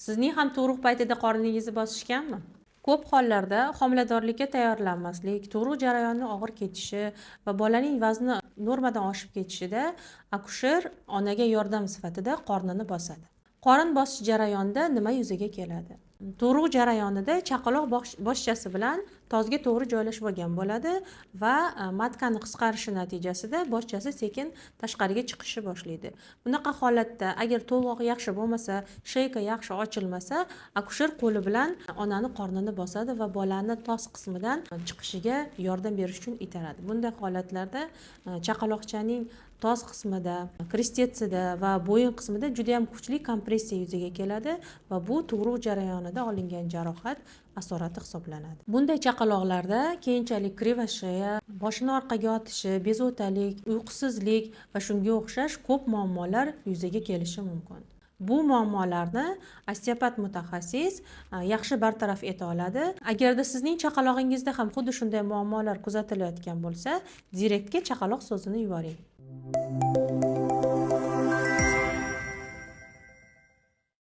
Sizning ham tug'ruq paytida qorningizni bosishganmi? Ko'p hollarda homiladorlikka tayyorlanmaslik, tug'ruq jarayoni og'ir ketishi va bolaning vazni normadan oshib ketishida akusher onaga yordam sifatida qornini bosadi. Qorin bosish jarayonida nima yuzaga keladi? Tug'ruq jarayonida chaqaloq boshchasi bilan tozga to'g'ri joylashib olgan bo'ladi va matkani qisqarishi natijasida boshchasi sekin tashqariga chiqishni boshlaydi. Bunaqa holatda agar to'lg'oq yaxshi bo'lmasa, sheyka yaxshi ochilmasa, akusher qo'li bilan onani qornini bosadi va bolani tos qismidan chiqishiga yordam berish uchun itaradi. Bunday holatlarda chaqaloqchaning tos qismida, krestetsida va bo'yin qismida juda ham kuchli kompressiya yuzaga keladi va bu tug'ruq jarayonida olingan jarohat asorati hisoblanadi. Bunday chaqaloqlarda keyinchalik kriva sheya, boshini orqaga otishi, bezovtalik, uyqusizlik va shunga o'xshash ko'p muammolar yuzaga kelishi mumkin. Bu muammolarni osteopat mutaxassis yaxshi bartaraf eta oladi. Agarda sizning chaqalog'ingizda ham xuddi shunday muammolar kuzatilayotgan bo'lsa, direktga chaqaloq so'zini yuboring.